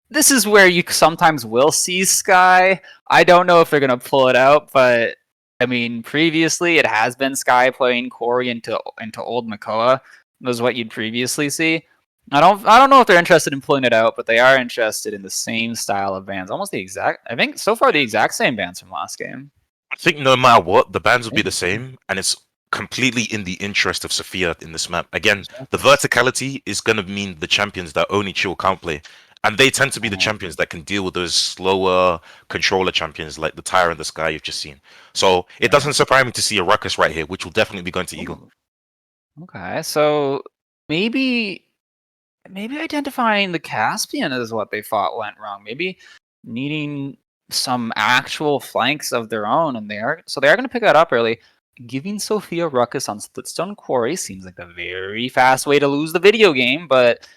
this is where you sometimes will see Sky. I don't know if they're gonna pull it out, but I mean, previously it has been Sky playing Corey into old Makoa. Was what you'd previously see. I don't know if they're interested in pulling it out, but they are interested in the same style of bans, almost the exact. I think so far the exact same bans from last game. I think no matter what, the bans will be the same, and it's completely in the interest of Sophia in this map. Again, the verticality is going to mean the champions that only chill can't play. And they tend to be the champions that can deal with those slower controller champions like the Tyre and the Sky you've just seen. So it doesn't surprise me to see a Ruckus right here, which will definitely be going to Eagle. Okay, so maybe identifying the Caspian is what they thought went wrong. Maybe needing some actual flanks of their own, and they are going to pick that up early. Giving Sophia Ruckus on Splitstone Quarry seems like a very fast way to lose the video game, but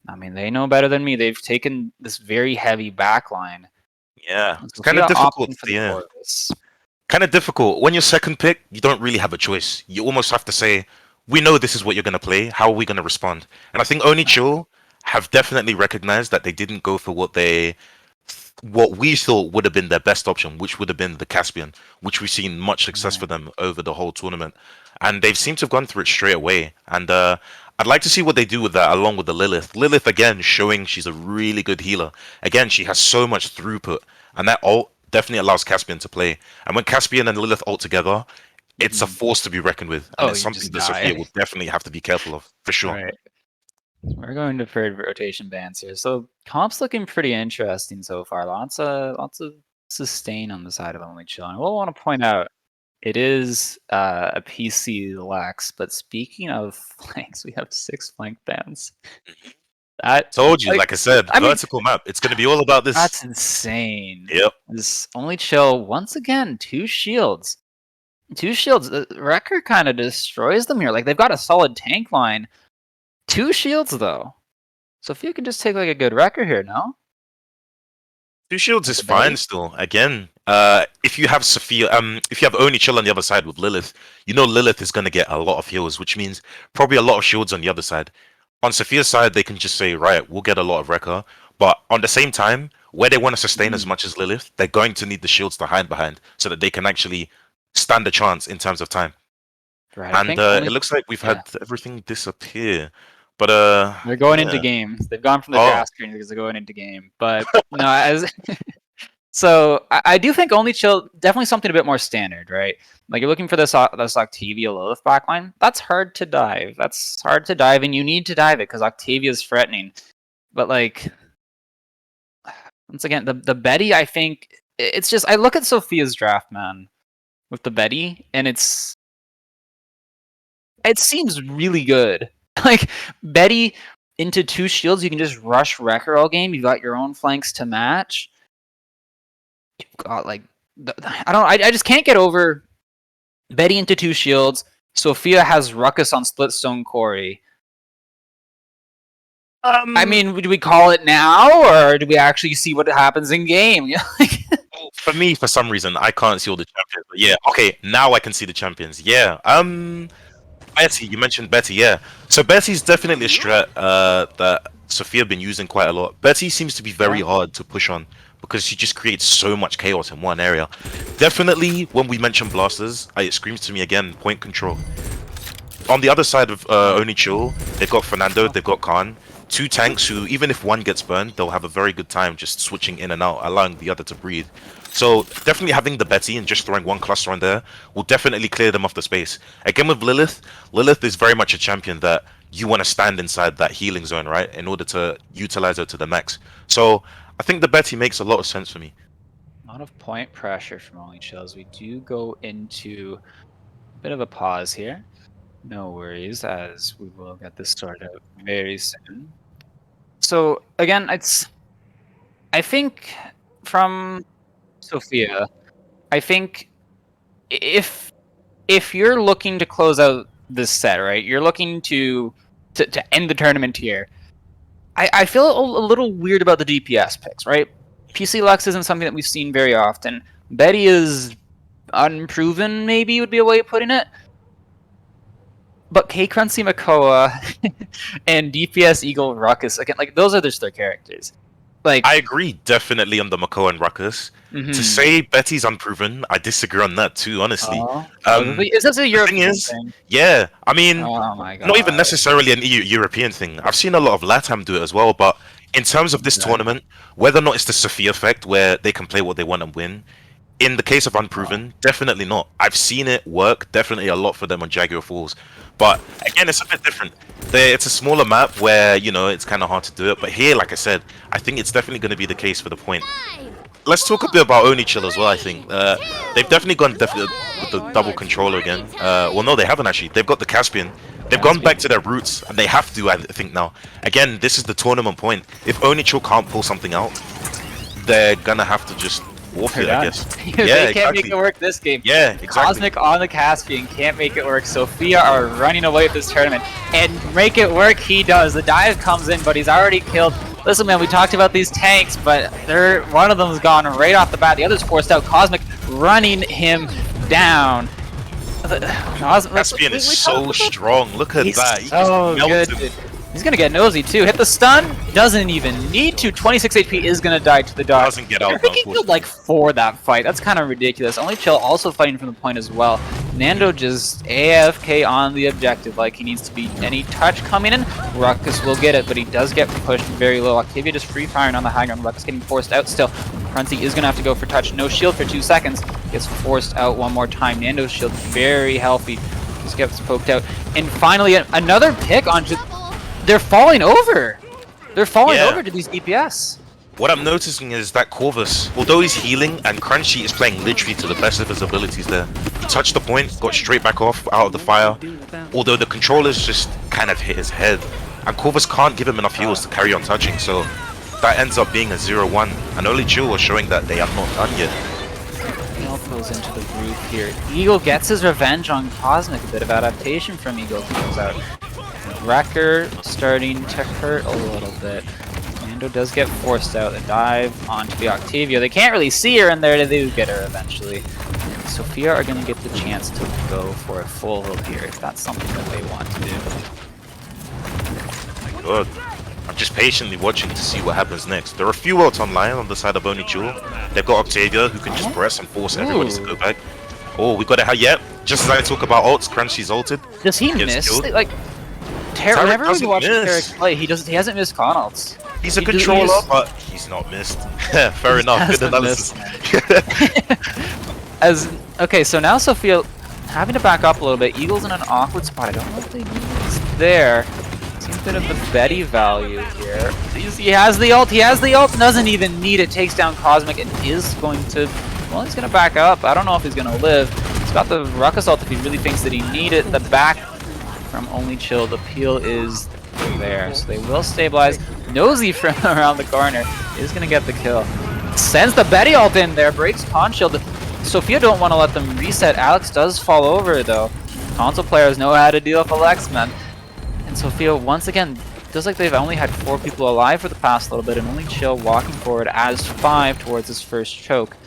I mean, they know better than me. They've taken this very heavy backline. Yeah, it's kind of difficult. Yeah, kind of difficult. When you're second pick, you don't really have a choice. You almost have to say, we know this is what you're going to play. How are we going to respond? And I think Oni Chill have definitely recognized that they didn't go for what we thought would have been their best option, which would have been the Caspian, which we've seen much success for them over the whole tournament. And they've seemed to have gone through it straight away. And I'd like to see what they do with that along with the Lilith. Lilith, again, showing she's a really good healer. Again, she has so much throughput. And that all definitely allows Caspian to play. And when Caspian and Lilith ult together, it's a force to be reckoned with. And it's something that Sophia will definitely have to be careful of, for sure. Right. We're going to third rotation bans here. So comp's looking pretty interesting so far. Lots of sustain on the side of Only Chill. And I will want to point out it is a PC Lex, but speaking of flanks, we have 6 flank bans. That told you, like I said, vertical map. It's going to be all about this. That's insane. Yep. This Only Chill once again 2 shields. 2 shields. The Wrecker kind of destroys them here. Like they've got a solid tank line. 2 shields though. So if you can just take like a good Wrecker here, no? 2 shields is fine still. Again, if you have Sophia, if you have Oni Chill on the other side with Lilith, you know Lilith is going to get a lot of heals, which means probably a lot of shields on the other side. On Sophia's side, they can just say, right, we'll get a lot of Wrecker. But on the same time, where they want to sustain as much as Lilith, they're going to need the shields to hide behind so that they can actually stand a chance in terms of time. Right, and it looks like we've had everything disappear. But they're going into game. They've gone from the draft screen because they're going into game. But no, so I do think Only Chill definitely something a bit more standard, right? Like you're looking for this Octavia Lilith backline. That's hard to dive. And you need to dive it because Octavia's threatening. But like, once again, the Betty, I think it's just I look at Sophia's draft, man, with the Betty, and it seems really good. Like Betty into 2 shields, you can just rush Wrecker all game. You've got your own flanks to match. You've got like I just can't get over Betty into 2 shields. Sophia has Ruckus on Splitstone Quarry. I mean, do we call it now, or do we actually see what happens in game? For me, for some reason, I can't see all the champions. But yeah, okay, now I can see the champions. Yeah, Betty, you mentioned Betty, yeah. So Betty's definitely a strat that Sophia been using quite a lot. Betty seems to be very hard to push on because she just creates so much chaos in one area. Definitely, when we mention blasters, it screams to me again, point control. On the other side of Oni Chill, they've got Fernando, they've got Khan. 2 tanks who, even if one gets burned, they'll have a very good time just switching in and out, allowing the other to breathe. So definitely having the Betty and just throwing one cluster on there will definitely clear them off the space. Again with Lilith, Lilith is very much a champion that you want to stand inside that healing zone, right? In order to utilize her to the max. So I think the Betty makes a lot of sense for me. A lot of point pressure from Only Chills. We do go into a bit of a pause here. No worries, as we will get this sorted out very soon. So again, I think from Sophia, I think if you're looking to close out this set, right? You're looking to end the tournament here. I feel a little weird about the DPS picks, right? PC Lux isn't something that we've seen very often. Betty is unproven, maybe would be a way of putting it. But K-Crunchy Makoa and DPS Eagle Ruckus, again, like those are just their characters. Like, I agree definitely on the Mako and Ruckus. To say Betty's unproven, I disagree on that too, honestly. is this a The thing European is, thing? yeah, I mean, Oh my not even god. necessarily an European thing. I've seen a lot of LATAM do it as well, but in terms of this Exactly. tournament, whether or not it's the Sophia effect where they can play what they want and win, in the case of Unproven, definitely not. I've seen it work definitely a lot for them on Jaguar Falls. But again, it's a bit different. It's a smaller map where, you know, it's kind of hard to do it. But here, like I said, I think it's definitely going to be the case for the point. Let's talk a bit about Oni Chill as well, I think. They've definitely gone with the double controller again. Well, no, they haven't actually. They've got the Caspian. They've gone back to their roots, and they have to, I think, now. Again, this is the tournament point. If Oni Chill can't pull something out, they're going to have to just forfeit, I guess. They can't make it work this game. Yeah, exactly. Cosmic on the Caspian can't make it work. Sophia are running away with this tournament. And make it work, he does. The dive comes in, but he's already killed. Listen, man, we talked about these tanks, but one of them's gone right off the bat. The other's forced out. Cosmic running him down. Caspian is so strong. Look at that. He's so good. He's gonna get nosy too. Hit the stun. Doesn't even need to. 26 HP is gonna die to the dog. Doesn't get out. I think he killed like 4 that fight. That's kind of ridiculous. Only Chill also fighting from the point as well. Nando just AFK on the objective like he needs to be. Any touch coming in, Ruckus will get it, but he does get pushed very low. Octavia just free firing on the high ground. Ruckus getting forced out still. Prunty is gonna have to go for touch. No shield for 2 seconds. Gets forced out one more time. Nando's shield very healthy. Just gets poked out. And finally, another pick on just. They're falling over. They're falling over to these DPS. What I'm noticing is that Corvus, although he's healing and Crunchy is playing literally to the best of his abilities there, touched the point, got straight back off out of the fire, although the controllers just kind of hit his head. And Corvus can't give him enough heals to carry on touching, so that ends up being a 0-1. And only Chill was showing that they are not done yet. Goes into the roof here. Eagle gets his revenge on Cosmic. A bit of adaptation from Eagle comes out. Wrecker starting to hurt a little bit. Nando does get forced out. The dive onto the Octavia. They can't really see her in there. They do get her eventually. Sophia are going to get the chance to go for a full ult here if that's something that they want to do. My god. I'm just patiently watching to see what happens next. There are a few ults online on the side of Oni Chill. They've got Octavia who can just press and force everybody to go back. Oh, we got it. Yep. Just as I talk about ults, Crunchy's ulted. Does he miss? Killed. Like, whenever we watch Tarek play, he hasn't missed con ults. He's a controller, but he's not missed. Fair enough. Good analysis. Okay, so now Sophia having to back up a little bit. Eagle's in an awkward spot. I don't know if they need this there. Seems a bit of the Betty value here. He has the ult. Doesn't even need it. Takes down Cosmic and is going to. Well, he's going to back up. I don't know if he's going to live. He's got the Ruckus ult if he really thinks that he needs it. The back from Only Chill. The peel is there. So they will stabilize. Nosy from around the corner is going to get the kill. Sends the Betty ult in there. Breaks Con Shield. Sophia don't want to let them reset. Alex does fall over though. Console players know how to deal with Alex, man. And Sophia once again feels like they've only had 4 people alive for the past little bit, and Only Chill walking forward as 5 towards his first choke.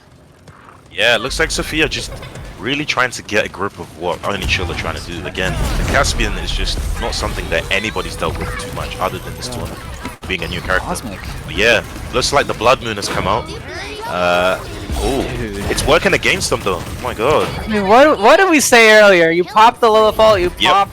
Yeah, it looks like Sophia just really trying to get a grip of what Only Chill are trying to do. Again, the Caspian is just not something that anybody's dealt with too much other than this tournament, being a new character. Cosmic. But yeah, looks like the Blood Moon has come out. It's working against them though. Oh my god. I mean, what did we say earlier? You pop the Lilith ult, you pop.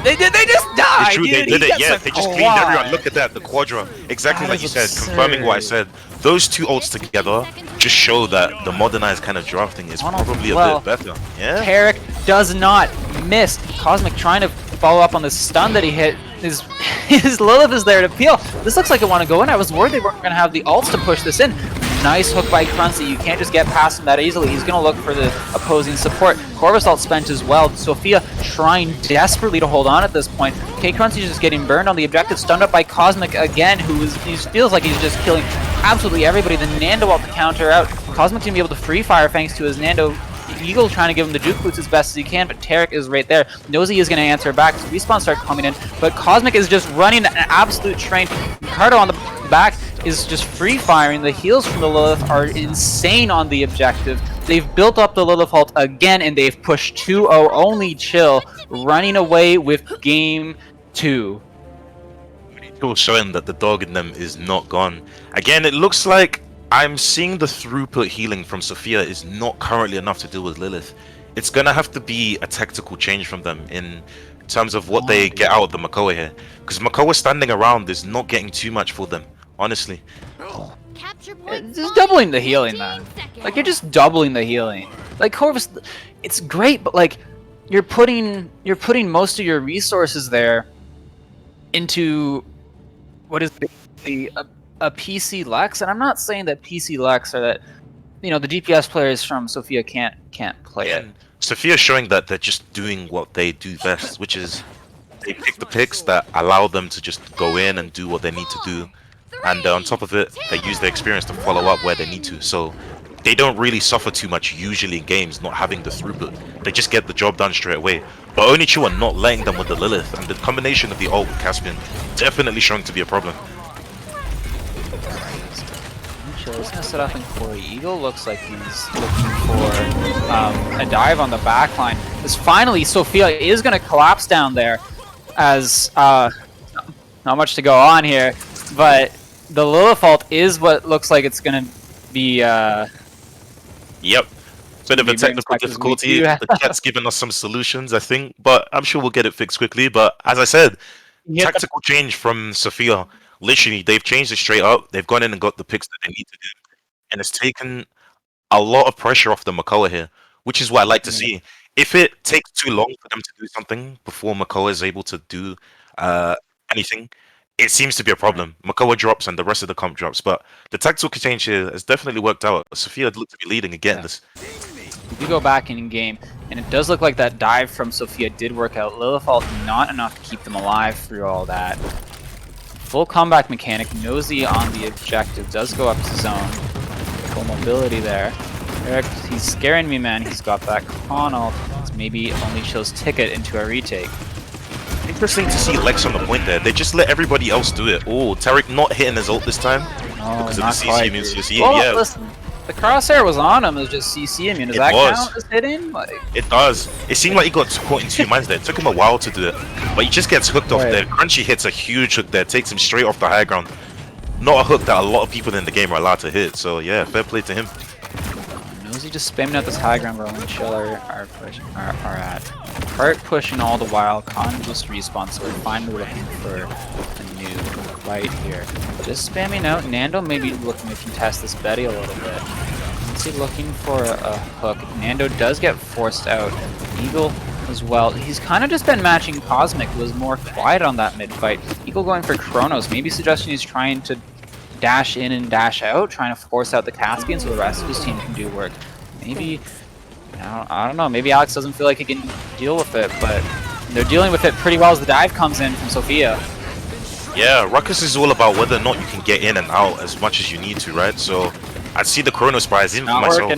They just died. It's true, they did it. Yeah, they just cleaned everyone. Look at that, the Quadra. Exactly like you said, confirming what I said. Those 2 ults together just show that the modernized kind of drafting is probably a bit better. Yeah. Tarek does not miss. Cosmic trying to follow up on the stun that he hit. His Lilith is there to peel. This looks like it want to go in. I was worried they weren't going to have the ults to push this in. Nice hook by Crunchy. You can't just get past him that easily. He's going to look for the opposing support. Corvus ult spent as well. Sophia trying desperately to hold on at this point. K Crunchy's just getting burned on the objective. Stunned up by Cosmic again, he feels like he's just killing absolutely everybody. The Nando ult to counter out. Cosmic's going to be able to free fire thanks to his Nando. Eagle trying to give him the juke boots as best as he can, but Tarek is right there. Nosy is going to answer back as respawns start coming in, but Cosmic is just running an absolute train. Ricardo on the back is just free firing. The heals from the Lilith are insane on the objective. They've built up the Lilith ult again, and they've pushed 2-0. Only Chill running away with game 2. still showing that the dog in them is not gone. Again, it looks like I'm seeing the throughput healing from Sophia is not currently enough to deal with Lilith. It's gonna have to be a tactical change from them in terms of what they get out of the Makoa here. Because Makoa standing around is not getting too much for them, honestly. Just doubling the healing, man. Like, you're just doubling the healing. Like, Corvus, it's great, but like, you're putting most of your resources there into what is a PC Lex, and I'm not saying that PC Lex or that the DPS players from Sophia can't play it. Sophia's showing that they're just doing what they do best, which is they pick the picks that allow them to just go in and do what they need to do, and on top of it, they use their experience to follow up where they need to. So they don't really suffer too much usually in games, not having the throughput. They just get the job done straight away. But Onichu are not letting them with the Lilith, and the combination of the ult with Caspian definitely showing to be a problem. He's gonna set up in Corey. Eagle looks like he's looking for a dive on the back line. Because finally, Sophia is gonna collapse down there, as not much to go on here, but the Lilith ult is what looks like it's gonna be. Yep. Bit of a technical difficulty. The chat's given us some solutions, I think, but I'm sure we'll get it fixed quickly. But as I said, tactical change from Sophia. Literally, they've changed it straight up. They've gone in and got the picks that they need to do, and it's taken a lot of pressure off the Makoa here, which is what I like to see. If it takes too long for them to do something before Makoa is able to do anything, it seems to be a problem. Makoa drops and the rest of the comp drops, but the tactical change here has definitely worked out. Sophia looked to be leading again. This. If you go back in game, and it does look like that dive from Sophia did work out. Lilith ult not enough to keep them alive through all that. Full comeback mechanic. Nosy on the objective does go up to zone. Full mobility there. Eric, he's scaring me, man. He's got that con ult. It's maybe only shows ticket into a retake. Interesting to see Lex on the point there. They just let everybody else do it. Oh, Tarek not hitting his ult this time because of the CC immune. Yeah. Listen, the crosshair was on him. It was just CC immune. Does that count as hitting? Like... It does. It seemed like he got caught in 2 minds there. It took him a while to do it, but he just gets hooked off there. Crunchy hits a huge hook there, takes him straight off the high ground. Not a hook that a lot of people in the game are allowed to hit. So yeah, fair play to him. Nosy just spamming out this high ground, rolling chill are at. Hurt pushing all the while. Con just respawn, so we're finally looking for a new fight here. Just spamming out. Nando maybe looking to contest this Betty a little bit. Is he looking for a hook? Nando does get forced out. Eagle as well. He's kind of just been matching Cosmic, who was more quiet on that mid fight. Eagle going for Chronos. Maybe suggesting he's trying to dash in and dash out, trying to force out the Caspian so the rest of his team can do work. Maybe, I don't know, maybe Alex doesn't feel like he can deal with it, but they're dealing with it pretty well as the dive comes in from Sophia. Yeah, Ruckus is all about whether or not you can get in and out as much as you need to, right? So I'd see the Chronos prize in for myself.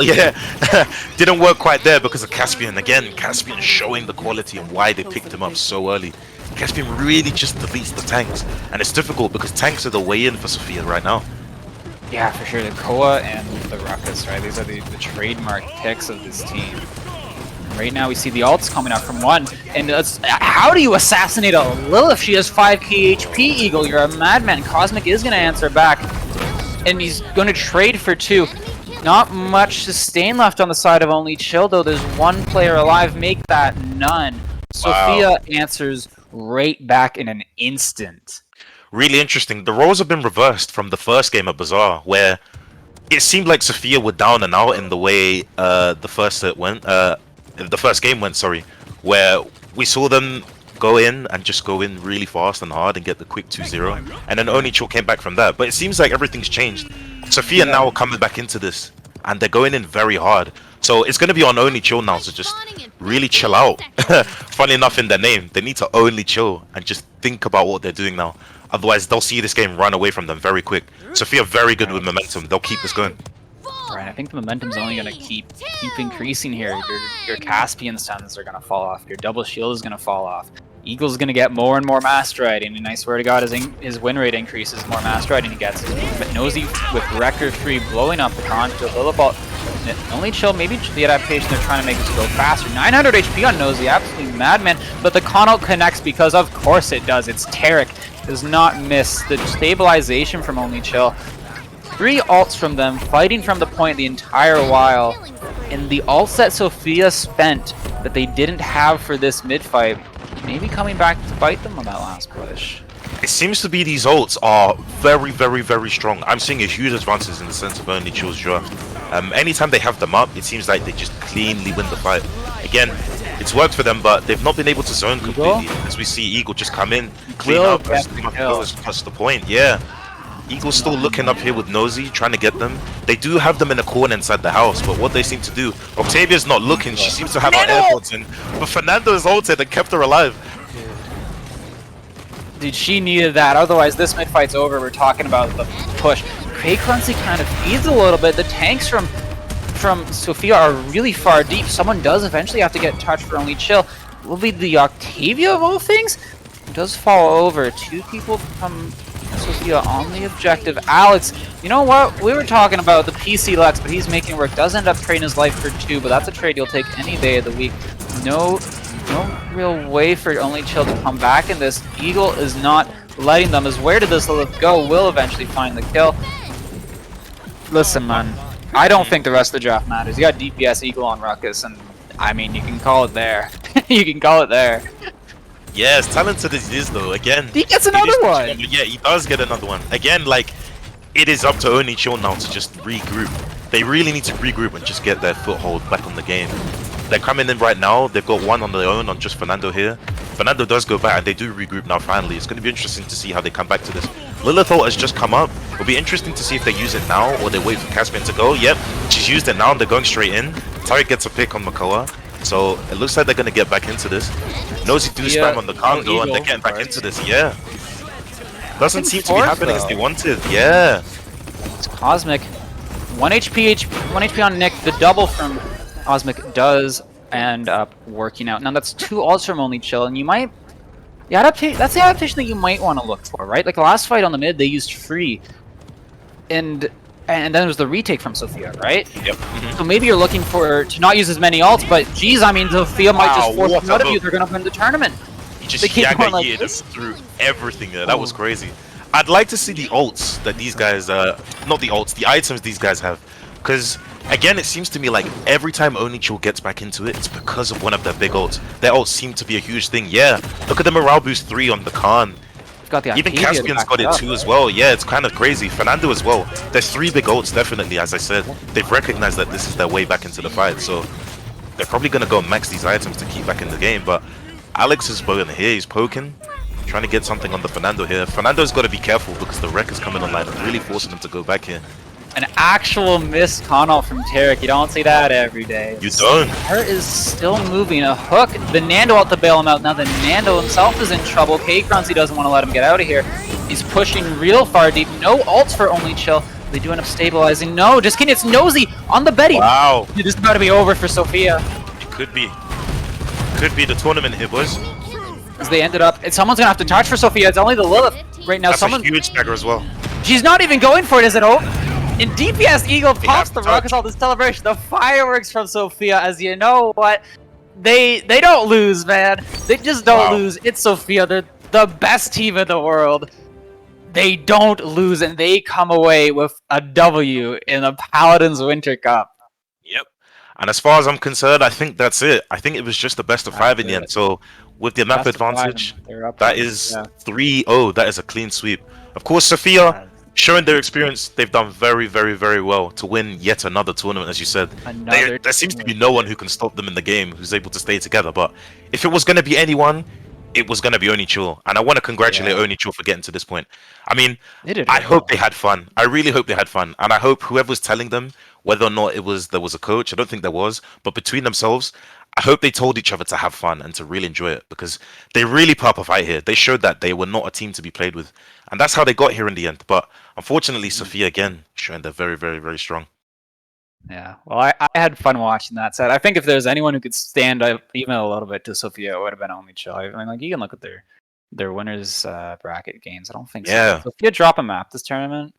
Yeah, didn't work quite there because of Caspian. Again, Caspian showing the quality and why they picked him up so early. Caspian really just deletes the tanks, and it's difficult because tanks are the way in for Sophia right now. Yeah, for sure. The Koa and the Ruckus, right? These are the trademark picks of this team. Right now we see the ults coming out from one, and how do you assassinate a Lilith? She has 5k HP, Eagle. You're a madman. Cosmic is going to answer back, and he's going to trade for 2. Not much sustain left on the side of Only Chill, though. There's 1 player alive. Make that none. Sophia answers right back in an instant. Really interesting. The roles have been reversed from the first game of Bazaar, where it seemed like Sophia were down and out in the way the first game went, sorry, where we saw them go in and just go in really fast and hard and get the quick 2-0, and then Onicho came back from that. But it seems like everything's changed. Sophia now are coming back into this, and they're going in very hard. So it's going to be on Only Chill now to just really chill out. Funny enough, in their name, they need to only chill and just think about what they're doing now. Otherwise, they'll see this game run away from them very quick. Sophia very good with momentum. They'll keep this going. Right, I think the momentum's only going to keep increasing here. Your Caspian stuns are going to fall off. Your double shield is going to fall off. Eagle's going to get more and more master riding, and I swear to God, his win rate increases more master riding he gets. But Nosy with Wrecker 3 blowing up the con to Lilith. Only Chill, maybe the adaptation they're trying to make this go faster. 900 HP on Nosy, absolutely madman. But the con ult connects because of course it does. It's Tarek. does not miss. The stabilization from Only Chill. 3 ults from them, fighting from the point the entire while. And the ults that Sophia spent that they didn't have for this mid-fight, maybe coming back to bite them on that last push. It seems to be these ults are very, very, very strong. I'm seeing a huge advances in the sense of Only Chill's draft. Anytime they have them up, it seems like they just cleanly win the fight. Again, it's worked for them, but they've not been able to zone completely. As we see Eagle just come in, clean up, touch the point. Yeah. Eagle's still looking up here with Nosy, trying to get them. They do have them in a corner inside the house, but what they seem to do, Octavia's not looking, she seems to have her AirPods in, but Fernando is ulted and kept her alive. Dude, she needed that, otherwise this mid-fight's over. We're talking about the push. Craig kind of feeds a little bit. The tanks from Sophia are really far deep. Someone does eventually have to get touched for Only Chill. Will be the Octavia of all things? It does fall over. 2 people from Sophia on the objective. Alex, you know what? We were talking about the PC Lex, but he's making it work. Does end up trading his life for 2, but that's a trade you'll take any day of the week. No real way for Only Chill to come back in this. Eagle is not letting them, as where did this Lilith go? Will eventually find the kill. Listen, man, I don't think the rest of the draft matters. You got DPS Eagle on Ruckus, and I mean, you can call it there. You can call it there. Yeah, as talented as he is, though, again... He gets another one! Yeah, he does get another one. Again, like, it is up to Only Chill now to just regroup. They really need to regroup and just get their foothold back on the game. They're coming in right now. They've got one on their own on just Fernando here. Fernando does go back, and they do regroup now finally. It's going to be interesting to see how they come back to this. Lilith ult has just come up. It'll be interesting to see if they use it now or they wait for Caspian to go. Yep, she's used it now and they're going straight in. Tarek gets a pick on Makoa. So it looks like they're going to get back into this. Nosy do spam on the condo and they're getting back into this. Yeah. Doesn't seem to be happening as they wanted. Yeah. It's Cosmic. 1 HP on Nick. The double from Cosmic does end up working out. Now that's 2 ults from Only Chill, and you might that's the adaptation that you might want to look for, right? Like the last fight on the mid, they used free, and then it was the retake from Sophia, right? Yep. So maybe you're looking for to not use as many ults, but geez, I mean, Sophia might just force them out of you. They're gonna win the tournament. He just yaga us through everything there. That was crazy. I'd like to see the ults that these guys, not the ults, the items these guys have, because again, it seems to me like every time Only Chill gets back into it, it's because of one of their big ults. Their ults seem to be a huge thing. Yeah, look at the morale boost 3 on the Khan. Even Caspian's got it too as well. Yeah, it's kind of crazy. Fernando as well. There's 3 big ults, definitely, as I said. They've recognized that this is their way back into the fight, so they're probably going to go max these items to keep back in the game. But Alex is going here, he's poking, trying to get something on the Fernando here. Fernando's got to be careful because the wreck is coming online and really forcing him to go back here. An actual missed con ult from Tarek. You don't see that every day. You don't. Heart is still moving. A hook. The Nando out to bail him out. Now the Nando himself is in trouble. K-Crunchy doesn't want to let him get out of here. He's pushing real far deep. No ults for Only Chill. They do end up stabilizing. No, just kidding. It's Nosy on the Betty. Wow. It's just about to be over for Sophia. It could be. Could be the tournament here, boys. As they ended up, someone's gonna have to touch for Sophia. It's only the Lilith right now. That's a huge stagger as well. She's not even going for it, is it? Oh. And DPS Eagle pops the Ruckus all this celebration. The fireworks from Sophia, as you know what? They don't lose, man. They just don't lose. It's Sophia. They're the best team in the world. They don't lose, and they come away with a W in the Paladins Winter Cup. Yep. And as far as I'm concerned, I think that's it. I think it was just the best of 5 in the end. So with the map advantage, that is 3-0. That is a clean sweep. Of course, Sophia, showing their experience, they've done very, very, very well to win yet another tournament, as you said. There seems to be no one who can stop them in the game who's able to stay together. But if it was going to be anyone, it was going to be Only Chill. And I want to congratulate Only Chill for getting to this point. I mean, I hope they had fun. I really hope they had fun. And I hope whoever's telling them, whether or not there was a coach, I don't think there was, but between themselves, I hope they told each other to have fun and to really enjoy it, because they really put up a fight here. They showed that they were not a team to be played with. And that's how they got here in the end. But unfortunately, Sophia, again, showing they're very, very, very strong. Yeah, well, I had fun watching that set. I think if there's anyone who could stand up even a little bit to Sophia, it would have been Only Chill. I mean, like, you can look at their winners bracket games. I don't think so. Sophia drop a map this tournament?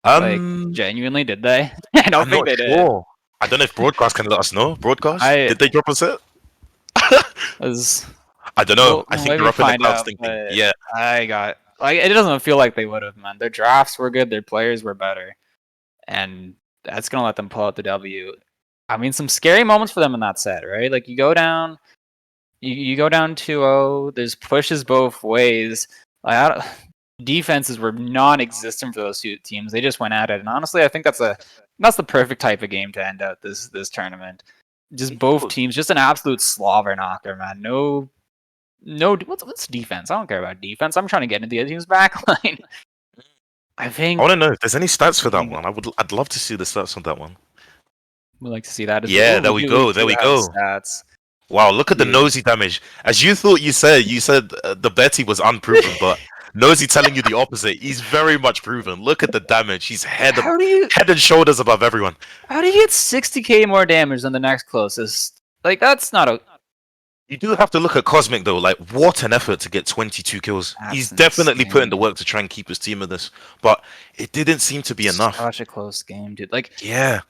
Like, genuinely, did they? I don't think they did. I don't know if Broadcast can let us know. Broadcast? Did they drop a set? I don't know. I think they're up in the clouds thinking. Yeah. I got Like it doesn't feel like they would have, man. Their drafts were good, their players were better, and that's gonna let them pull out the W. I mean, some scary moments for them in that set, right? Like you go down, you go down 2-0. There's pushes both ways. Like, defenses were non-existent for those two teams. They just went at it, and honestly, I think that's the perfect type of game to end out this tournament. Just both teams, just an absolute slobber knocker, man. No, what's defense? I don't care about defense. I'm trying to get into the other team's backline. I think I want to know if there's any stats for that think one. I'd love to see the stats on that one. we'd like to see that as well. Yeah, Ooh, there we we go. There do we have go. stats. Wow, look at the Dude. nosy damage. As you thought, you said the Betty was unproven, but nosy telling you the opposite. He's very much proven. Look at the damage. He's head and shoulders above everyone. How do you get 60k more damage than the next closest? Like that's not a. You do have to look at Cosmic though. Like, what an effort to get 22 kills. That's He's definitely put in the insane. work to try and keep his team in this, but it didn't seem to be enough. Such a close game, dude. Like Yeah.